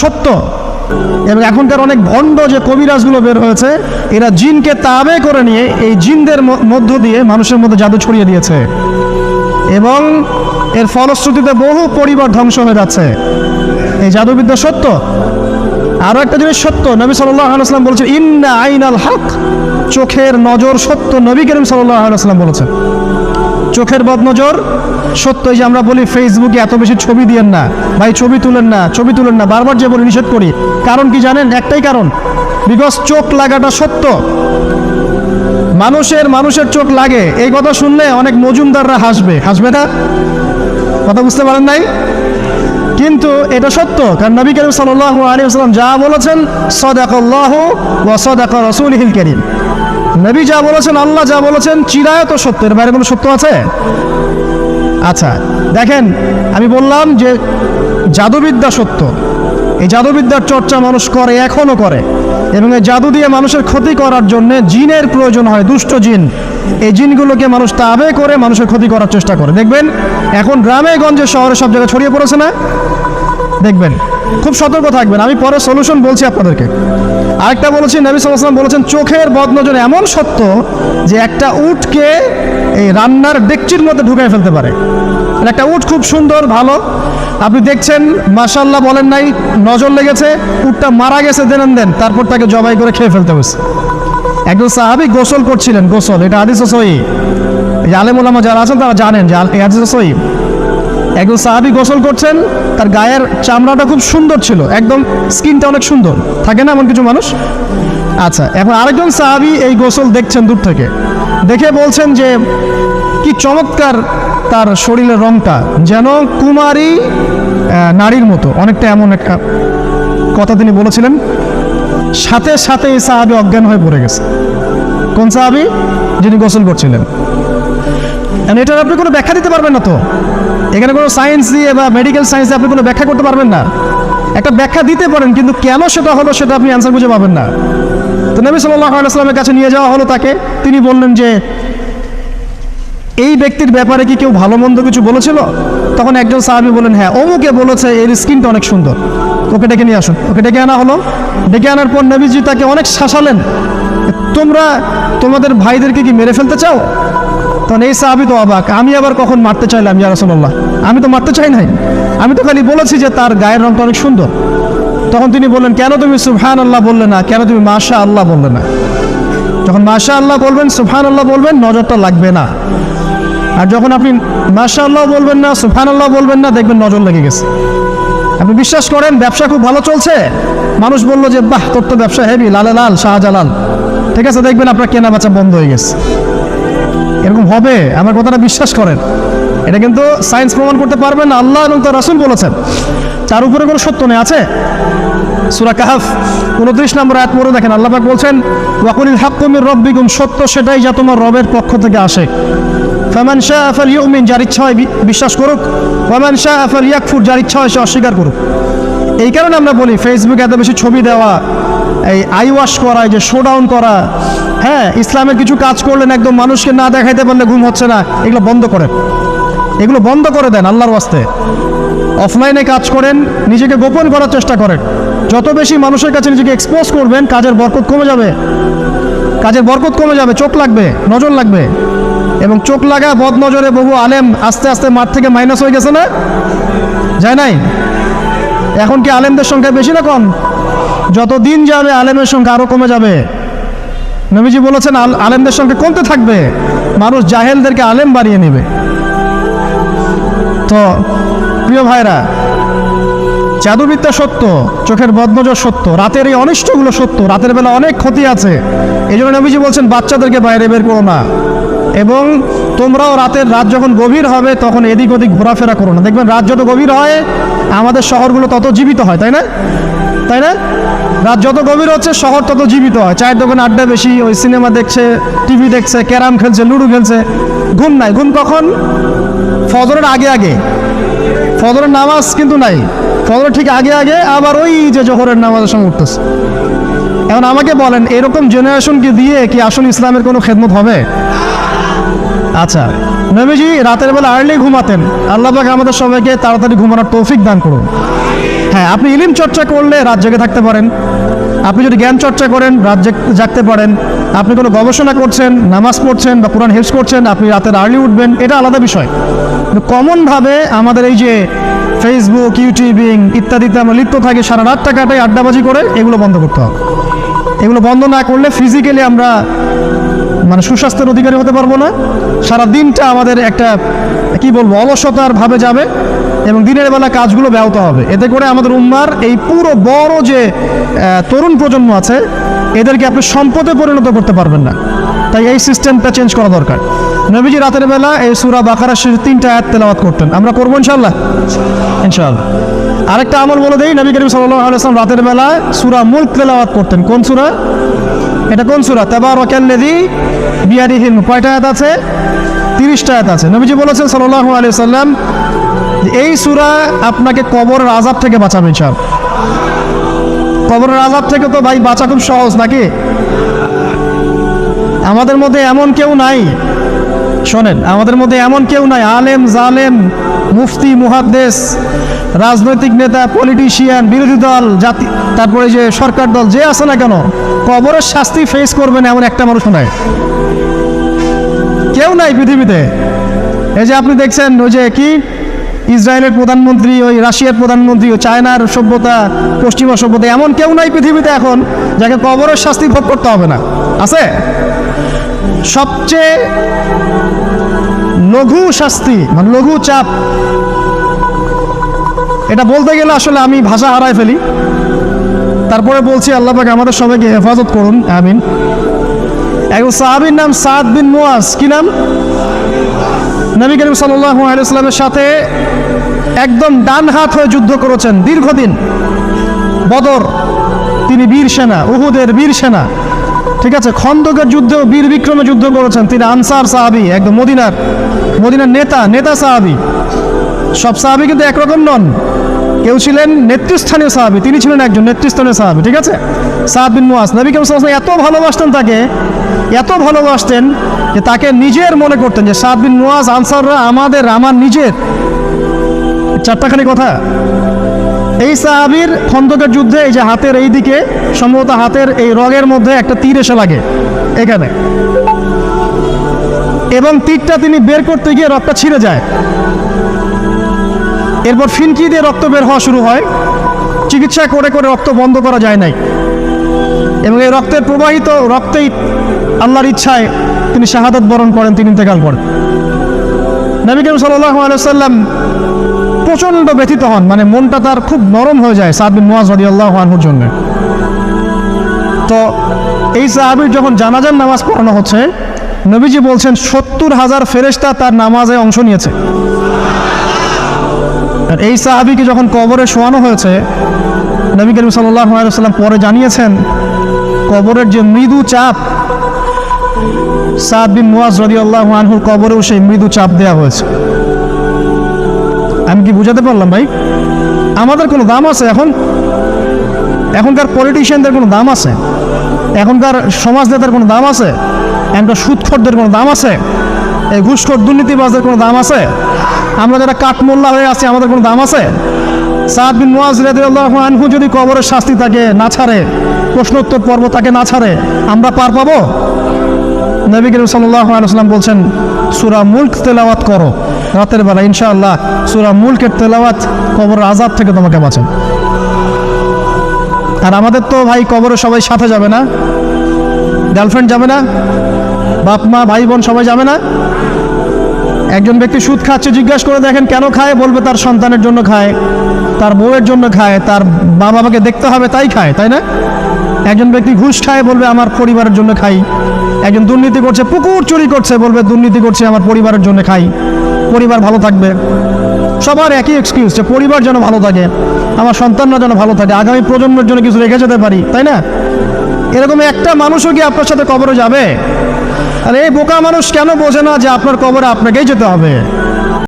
সত্য। এবং এখনকার অনেক ভণ্ড যে কবিরাজগুলো বের হয়েছে, এরা জিনকে তাবে করে নিয়ে এই জিনদের মধ্য দিয়ে মানুষের মধ্যে জাদু ছড়িয়ে দিয়েছে এবং এর ফলশ্রুতিতে বহু পরিবার ধ্বংস হয়ে যাচ্ছে। এই জাদুবিদ্যা সত্য। আরও একটা জিনিস সত্য, নবী সাল্লাল্লাহু আলাইহি ওয়াসাল্লাম বলেছেন ইন্না আইনাল হক, চোখের নজর সত্য। নবী করিম সাল্লাল্লাহু আলাইহি ওয়াসাল্লাম বলেছেন চোখের বদনজর সত্য। এই যে আমরা বলি ফেসবুকে এত বেশি ছবি দিয়েন না ভাই, ছবি তুলেন না, ছবি তুলেন না, বারবার যে বলি নিষেধ করি। কারণ কি জানেন? একটাই কারণ, বিকজ চোখ লাগাটা সত্য। মানুষের চোখ লাগে, এই কথা শুনলে অনেক মজুমদাররা হাসবে না? কথা বুঝতে পারেন নাই? কিন্তু এটা সত্য, কারণ নবী করিম সাল্লাল্লাহু আলাইহি ওয়াসাল্লাম যা বলেছেন সাদাকাল্লাহু ওয়া সাদাকা রাসূলুহুল কারীম, নবী যা বলেছেন, আল্লাহ যা বলেছেন চিরায়ত সত্য। এর বাইরে কোনো সত্য আছে? আচ্ছা দেখেন, আমি বললাম যে জাদুবিদ্যা সত্য। এই জাদুবিদ্যার চর্চা মানুষ করে, এখনো করে, এবং এই জাদু দিয়ে মানুষের ক্ষতি করার জন্য জিনের প্রয়োজন হয়, দুষ্ট জিন। এই জিনগুলোকে মানুষ তাবে করে মানুষের ক্ষতি করার চেষ্টা করে। দেখবেন এখন গ্রামে গঞ্জে শহরে সব জায়গায় ছড়িয়ে পড়েছে না? দেখবেন, খুব সতর্ক থাকবেন। আমি পরে সলিউশন বলছি আপনাদেরকে। আরেকটা বলেছি, নবী সাল্লাল্লাহু আলাইহি ওয়াসাল্লাম বলেছেন চোখের বদনজর এমন সত্য যে একটা উটকে এই রান্নার ডেকচির মধ্যে ঢুকায় ফেলতে পারে। একটা উট খুব সুন্দর, ভালো, আপনি দেখছেন মাশাআল্লাহ বলেন নাই, নজর লেগেছে, উটটা মারা গেছে, দেন তারপর তাকে জবাই করে খেয়ে ফেলতে হয়েছে। একজন সাহাবী গোসল করছিলেন, গোসল, এটা হাদিস সহিহ, এই আলেম ওলামা যারা আছেন তারা জানেন যে এই হাদিস সহিহ। একজন সাহাবী গোসল করছেন, তার গায়ের চামড়াটা খুব সুন্দর ছিল, একদম স্কিনটা অনেক সুন্দর, থাকে না এমন কিছু মানুষ? আচ্ছা, এখন আরেকজন সাহাবী এই গোসল দেখছেন দূর থেকে, দেখে বলছেন যে কি চমৎকার তার শরীরের রংটা, যেন কুমারী নারীর মতো, অনেকটা এমন একটা কথা তিনি বলেছিলেন। সাথে সাথে এই সাহাবী অজ্ঞান হয়ে পড়ে গেছে। কোন সাহাবী? যিনি গোসল করছিলেন। এটার আপনি কোনো ব্যাখ্যা দিতে পারবেন না তো, এখানে কোনো সায়েন্স দিয়ে বা মেডিকেল সায়েন্স দিয়ে আপনি কোনো ব্যাখ্যা করতে পারবেন না। একটা ব্যাখ্যা দিতে পারেন, কিন্তু কেন সেটা হলো সেটা আপনি অ্যান্সার খুঁজে পাবেন না। তো নবী সাল্লাল্লাহু আলাইহি ওয়াসাল্লামের কাছে নিয়ে যাওয়া হলো তাকে। তিনি বললেন যে এই ব্যক্তির ব্যাপারে কি কেউ ভালো মন্দ কিছু বলেছিল? তখন একজন সাহাবী বলেন হ্যাঁ, অমুকে বলেছে এর স্কিনটা অনেক সুন্দর, ওকে ডেকে নিয়ে আসুন। ওকে ডেকে আনা হলো। ডেকে আনার পর নবীজি তাকে অনেক শাসালেন, তোমরা তোমাদের ভাইদেরকে কি মেরে ফেলতে চাও? তখন এই সাহাবী তো অবাক, আমি আবার কখন মারতে চাইলাম ইয়া রাসূলুল্লাহ? আমি তো মারতে চাই নাই, আমি তো খালি বলেছি যে তার গায়ের রংটা অনেক সুন্দর। তখন তিনি বললেন, কেন তুমি সুবহানাল্লাহ বললে না, কেন তুমি মাশাআল্লাহ বললে না? যখন মাশাআল্লাহ বলবেন, সুবহানাল্লাহ বলবেন, নজরটা লাগবে না। আর যখন আপনি মাশাআল্লাহ বলবেন না, সুবহানাল্লাহ বলবেন না, দেখবেন নজর লেগে গেছে। আপনি বিশ্বাস করেন ব্যবসা খুব ভালো চলছে, মানুষ বললো যে বাহ তোর তো ব্যবসা হেভি, লালে লাল শাহজালাল, ঠিক আছে, দেখবেন আপনার কেনা বেচা বন্ধ হয়ে গেছে। এরকম হবে, আমার কথাটা বিশ্বাস করেন। এটা কিন্তু সায়েন্স প্রমাণ করতে পারবেন না, আল্লাহ এবং তার রাসূল বলেছেন, তার উপরে কোনো সত্য নেই। আছে সূরা কাহফ 29 নম্বর আয়াত পড়ে দেখেন, আল্লাহ পাক বলছেন ওয়াকুলিল হাক্কু মির রাব্বিকুম, সত্য সেটাই যা তোমার রবের পক্ষ থেকে আসে। ফামান শাআ ফালইউমিন, যার ইচ্ছা হয় বিশ্বাস করুক, ওয়ামান শাআ ফালইয়াকফুর, যার ইচ্ছা হয় সে অস্বীকার করুক। এই কারণে আমরা বলি ফেসবুকে এত বেশি ছবি দেওয়া, এই আই ওয়াশ করা, এই যে শোডাউন করা, হ্যাঁ, ইসলামের কিছু কাজ করলেন একদম মানুষকে না দেখাইতে পারলে ঘুম হচ্ছে না, এগুলো বন্ধ করেন, এগুলো বন্ধ করে দেন আল্লাহর ওয়াস্তে। অফলাইনে কাজ করেন, নিজেকে গোপন করার চেষ্টা করেন। যত বেশি মানুষের কাছে নিজেকে এক্সপোজ করবেন, কাজের বরকত কমে যাবে, কাজের বরকত কমে যাবে, চোখ লাগবে, নজর লাগবে। এবং চোখ লাগা বদনজরে বহু আলেম আস্তে আস্তে মাঠ থেকে মাইনাস হয়ে গেছে না? যায় নাই? এখন কি আলেমদের সংখ্যা বেশি না কম? যত দিন যাবে আলেমের সংখ্যা আরো কমে যাবে। নবীজি বলেছেন আলেমদের সংখ্যা কমতে থাকবে, মানুষ জাহেলদেরকে আলেম বানিয়ে নেবে। তো প্রিয় ভাইরা, জাদুবিদ্যা সত্য, চোখের বদনজর সত্য, রাতের এই অনিষ্টগুলো সত্য, রাতের বেলা অনেক ক্ষতি আছে। এই জন্য নবীজি বলছেন বাচ্চাদেরকে বাইরে বের করো না, এবং তোমরাও রাত যখন গভীর হবে তখন এদিক ওদিক ঘোরাফেরা করো না। দেখবেন রাত যত গভীর হয় আমাদের শহরগুলো তত জীবিত হয়, তাই না? তাই না? রাত যত গভীর হচ্ছে শহর তত জীবিত হয়। চায়ের দোকানে আড্ডা বেশি, ওই সিনেমা দেখছে, টিভি দেখছে, ক্যারাম খেলছে, লুডো খেলছে, ঘুম নাই। ঘুম কখন? ফজরের আগে আগে। ফজরের নামাজ কিন্তু নাই, ফজরের ঠিক আগে আগে আবার ওই যে জোহরের নামাজের সময় উঠতেছে। এখন আমাকে বলেন, এরকম জেনারেশনকে দিয়ে কি আসলে ইসলামের কোনো খেদমত হবে? আচ্ছা, নবীজি রাতের বেলা আর্লি ঘুমাতেন। আল্লাহ পাক আমাদের সবাইকে তাড়াতাড়ি ঘুমানোর তৌফিক দান করুন। হ্যাঁ। হ্যাঁ, আপনি ইলম চর্চা করলে রাত জেগে থাকতে পারেন, আপনি যদি জ্ঞান চর্চা করেন রাত জাগতে পারেন, আপনি কোনো গবেষণা করছেন, নামাজ পড়ছেন বা কোরআন হিফজ করছেন, আপনি রাতের আর্লি উঠবেন, এটা আলাদা বিষয়। কিন্তু কমনভাবে আমাদের এই যে ফেসবুক, ইউটিউবিং ইত্যাদিতে আমরা লিপ্ত থাকি, সারা রাতটা কাটাই আড্ডাবাজি করে, এগুলো বন্ধ করতে হবে। এগুলো বন্ধ না করলে ফিজিক্যালি আমরা মানে সুস্বাস্থ্যের অধিকারী হতে পারবো না। সারা দিনটা আমাদের একটা কি বলবো অলসতার ভাবে যাবে এবং দিনের বেলা কাজগুলো ব্যাহত হবে। এতে করে আমাদের উম্মার এই পুরো বড় যে তরুণ প্রজন্ম আছে এদেরকে আপনি সম্পদে পরিণত করতে পারবেন না। তাই এই সিস্টেমটা চেঞ্জ করা দরকার। নবীজি রাতের বেলা এই সূরা বাকারা শরীফ 3টা আয়াত তেলাওয়াত করতেন। আমরা করবো ইনশাআল্লাহ। ইনশাআল্লাহ। আরেকটা আমল বলে দেই, নবী করিম সাল্লাল্লাহু আলাইহি ওয়াসাল্লাম রাতের বেলা সূরা মুলক তেলাওয়াত করতেন। কোন সূরা এটা? কোন সূরা? তাবারাকাল্লাযী বিয়াদিহিল মুলক। কয়টা আয়াত আছে? 30টা আয়াত আছে। নবীজি বলেছেন সাল্লাল্লাহু আলাইহি ওয়াসাল্লাম এই সূরা আপনাকে কবরের আযাব থেকে বাঁচাবে ইনশাআল্লাহ। কবরের আযাব থেকে তো ভাই বাঁচা খুব সহজ নাকি? আমাদের মধ্যে এমন কেউ নাই, শোনেন, আমাদের মধ্যে এমন কেউ নাই, আলেম জালেম মুফতি মুহাদ্দিস রাজনৈতিক নেতা পলিটিশিয়ান বিরোধী দল জাতি তারপরে যে সরকার দল যে আছে না কেন, কবরের শাস্তি ফেস করবেন এমন একটা মানুষ নাই, কেউ নাই পৃথিবীতে। এই যে আপনি দেখছেন ওই যে কি ইসরায়েলের প্রধানমন্ত্রী, ওই রাশিয়ার প্রধানমন্ত্রী, ওই চায়নার সভ্যতা, পশ্চিমা সভ্যতা, এমন কেউ নাই পৃথিবীতে এখন যাকে কবরের শাস্তি ভোগ করতে হবে না। আছে? সবচেয়ে লঘু শাস্তি মানে লঘু চাপ, এটা বলতে গেলে আসলে আমি ভাষা হারায় ফেলি, তারপরে বলছি আল্লাহ পাক আমাদের সবাইকে হেফাজত করুন, আমিন। একজন সাহাবীর নাম সাদ বিন মুয়াজ। কি নাম? নবী করিম সাল্লাল্লাহু আলাইহি ওয়াসাল্লামের সাথে একদম ডান হাত হয়ে যুদ্ধ করেছেন দীর্ঘদিন। বদর তিনি বীর সেনা, উহুদের বীর সেনা, ঠিক আছে। খন্দকের যুদ্ধেও বীর বিক্রমে যুদ্ধ করেছেন। তিনি আনসার সাহাবী, একদম মদিনার নেতা সাহাবী। সব সাহাবী কিন্তু একরকম নন, কেউ ছিলেন নেতৃস্থানীয় সাহাবী, তিনি ছিলেন একজন নেতৃস্থানীয় সাহাবী, ঠিক আছে। সাদ বিন মুয়াজ নবী করিম সাল্লাল্লাহু আলাইহি ওয়াসাল্লাম এত ভালোবাসতেন তাকে, এত ভালোবাসতেন যে তাকে নিজের মনে করতেন যে সাদ বিন মুয়াজ আনসাররা আমার নিজের। চারটাখানি কথা। এই সাহাবীর খন্দকের যুদ্ধে এই যে হাতের এই দিকে সম্ভবত হাতের এই রগের মধ্যে একটা তীর এসে লাগে এখানে, এবং তীরটা তিনি বের করতে গিয়ে রক্তটা ছিঁড়ে যায়। এরপর ফিনকি দিয়ে রক্ত বের হওয়া শুরু হয়। চিকিৎসা করে করে রক্ত বন্ধ করা যায় নাই, এবং এই রক্তের প্রবাহিত রক্তেই আল্লাহর ইচ্ছায় তিনি শাহাদাত বরণ করেন, তিনি ইন্তেকাল করেন। নবী করিম সাল্লাল্লাহু আলাইহি ওয়াসাল্লাম প্রচণ্ড ব্যথিত হন, মানে মনটা তার খুব নরম হয়ে যায় সাদ বিন মুয়াজ রাদিয়াল্লাহু আনহুর জন্য। তো এই সাহাবীর যখন জানাজার নামাজ পড়ানো হচ্ছে, নবীজি বলছেন 70,000 ফেরেশতা তার নামাজে অংশ নিয়েছে। আর এই সাহাবীকে যখন কবরে শোয়ানো হয়েছে, নবী করিম সাল্লাল্লাহু আলাইহি ওয়াসাল্লাম পরে জানিয়েছেন কবরের যে মৃদু চাপ, সাদ বিন মুয়াজ রাদিয়াল্লাহু আনহুর কবরেও সেই মৃদু চাপ দেওয়া হয়েছে। আমি কি বুঝাতে পারলাম ভাই? আমাদের কোনো দাম আছে এখনকার পলিটিশিয়ানদের কোনো দাম আছে? এখনকার সমাজ নেতার কোনো দাম আছে? এখনকার সুদখোরদের কোনো দাম আছে? এই ঘুষখোর দুর্নীতিবাজদের কোনো দাম আছে? আমরা যারা কাঠমোল্লা হয়ে আছি আমাদের কোনো দাম আছে? সাদ বিন মুয়াজ রাদিয়াল্লাহু আনহু যদি কবরের শাস্তি তাকে না ছাড়ে, প্রশ্নোত্তর পর্ব তাকে না ছাড়ে, আমরা পার পাবো? নবী করিম সাল্লাল্লাহু আলাইহি ওয়াসাল্লাম বলছেন সূরা মুলক তেলাওয়াত করো রাতের বেলা, ইনশাআল্লাহ সূরা মুলকের তেলাওয়াত কবরের আযাব থেকে তোমাকে বাঁচাবে। আর আমাদের তো ভাই কবরে সবাই সাথে যাবে না, গার্লফ্রেন্ড যাবে না, বাপ মা ভাই বোন সবাই যাবে না। একজন ব্যক্তি সুদ খাচ্ছে, জিজ্ঞাসা করে দেখেন কেন খায়, বলবে তার সন্তানের জন্য খায়, তার বউয়ের জন্য খায়, তার মা বাবাকে দেখতে হবে তাই খায়, তাই না? একজন ব্যক্তি ঘুষ খায়, বলবে আমার পরিবারের জন্য খাই। একজন দুর্নীতি করছে, পুকুর চুরি করছে, বলবে দুর্নীতি করছে আমার পরিবারের জন্য খাই, পরিবার ভালো থাকবে। সবার একই এক্সকিউজ যে পরিবার যেন ভালো থাকে, আমার সন্তানরা যেন ভালো থাকে, আগামী প্রজন্মের জন্য কিছু রেখে যেতে পারি, তাই না? এরকম একটা মানুষও কি আপনার সাথে কবরে যাবে? আর এই বোকা মানুষ কেন বোঝে না যে আপনার কবরে আপনাকেই যেতে হবে?